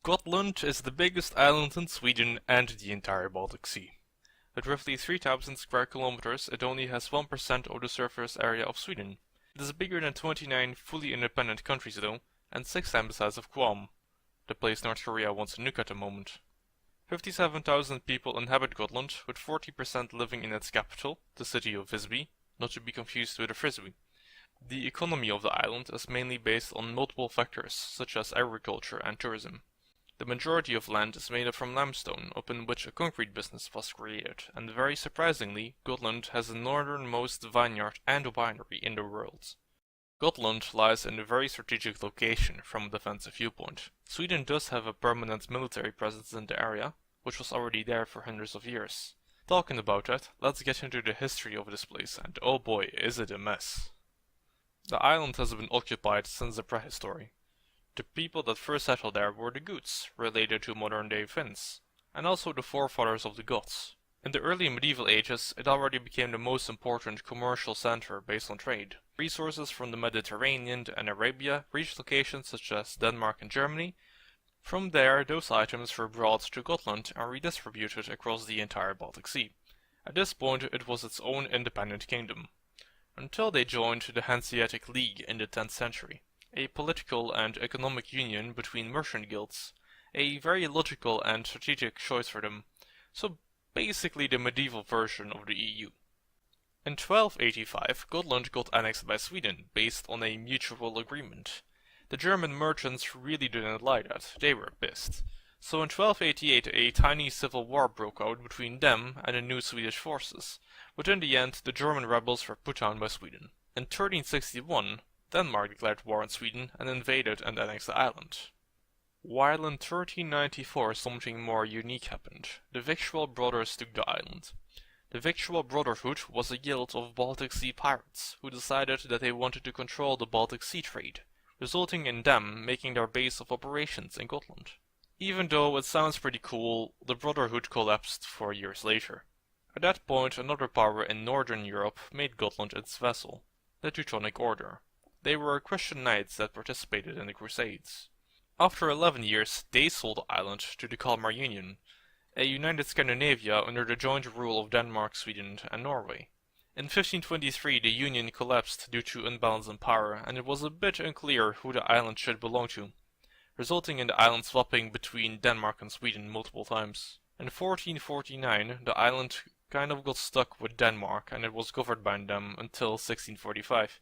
Gotland is the biggest island in Sweden and the entire Baltic Sea. With roughly 3,000 square kilometers, it only has 1% of the surface area of Sweden. It is bigger than 29 fully independent countries though, and 6 times the size of Guam, the place North Korea wants to nuke at the moment. 57,000 people inhabit Gotland, with 40% living in its capital, the city of Visby, not to be confused with a frisbee. The economy of the island is mainly based on multiple factors, such as agriculture and tourism. The majority of land is made up from limestone, upon which a concrete business was created, and very surprisingly, Gotland has the northernmost vineyard and winery in the world. Gotland lies in a very strategic location from a defensive viewpoint. Sweden does have a permanent military presence in the area, which was already there for hundreds of years. Talking about that, let's get into the history of this place, and oh boy, is it a mess. The island has been occupied since the prehistory. The people that first settled there were the Goths, related to modern-day Finns, and also the forefathers of the Goths. In the early medieval ages, it already became the most important commercial center based on trade. Resources from the Mediterranean and Arabia reached locations such as Denmark and Germany. From there, those items were brought to Gotland and redistributed across the entire Baltic Sea. At this point, it was its own independent kingdom, until they joined the Hanseatic League in the 10th century. A political and economic union between merchant guilds, a very logical and strategic choice for them, so basically the medieval version of the EU. In 1285, Gotland got annexed by Sweden, based on a mutual agreement. The German merchants really didn't like that, they were pissed. So in 1288 a tiny civil war broke out between them and the new Swedish forces, but in the end the German rebels were put down by Sweden. In 1361, Denmark declared war on Sweden and invaded and annexed the island. While in 1394 something more unique happened. The Victual Brothers took the island. The Victual Brotherhood was a guild of Baltic Sea pirates, who decided that they wanted to control the Baltic Sea trade, resulting in them making their base of operations in Gotland. Even though it sounds pretty cool, the Brotherhood collapsed 4 years later. At that point another power in Northern Europe made Gotland its vassal, the Teutonic Order. They were Christian knights that participated in the Crusades. After 11 years, they sold the island to the Kalmar Union, a united Scandinavia under the joint rule of Denmark, Sweden and Norway. In 1523 the union collapsed due to imbalance in power, and it was a bit unclear who the island should belong to, resulting in the island swapping between Denmark and Sweden multiple times. In 1449 the island kind of got stuck with Denmark and it was governed by them until 1645.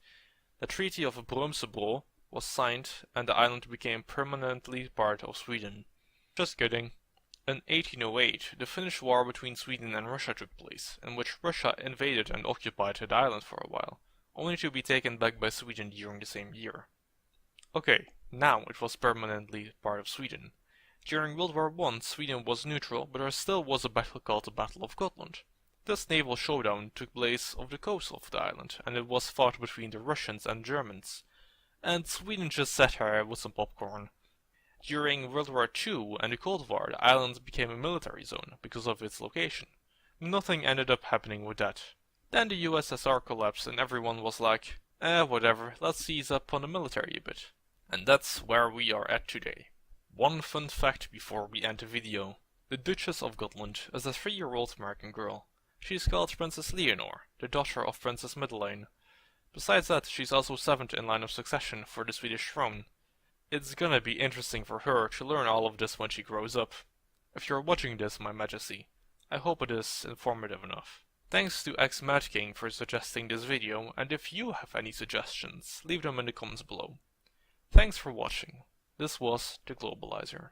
The Treaty of Brömsebro was signed and the island became permanently part of Sweden. Just kidding. In 1808, the Finnish War between Sweden and Russia took place, in which Russia invaded and occupied the island for a while, only to be taken back by Sweden during the same year. Okay, now it was permanently part of Sweden. During World War I, Sweden was neutral, but there still was a battle called the Battle of Gotland. This naval showdown took place off the coast of the island, and it was fought between the Russians and Germans. And Sweden just sat here with some popcorn. During World War II and the Cold War, the island became a military zone because of its location. Nothing ended up happening with that. Then the USSR collapsed and everyone was like, whatever, let's ease up on the military a bit. And that's where we are at today. One fun fact before we end the video. The Duchess of Gotland is a 3-year-old American girl. She is called Princess Leonor, the daughter of Princess Madeleine. Besides that, she's also 7th in line of succession for the Swedish throne. It's gonna be interesting for her to learn all of this when she grows up. If you're watching this, My Majesty, I hope it is informative enough. Thanks to xMadKing for suggesting this video, and if you have any suggestions, leave them in the comments below. Thanks for watching. This was The Globalizer.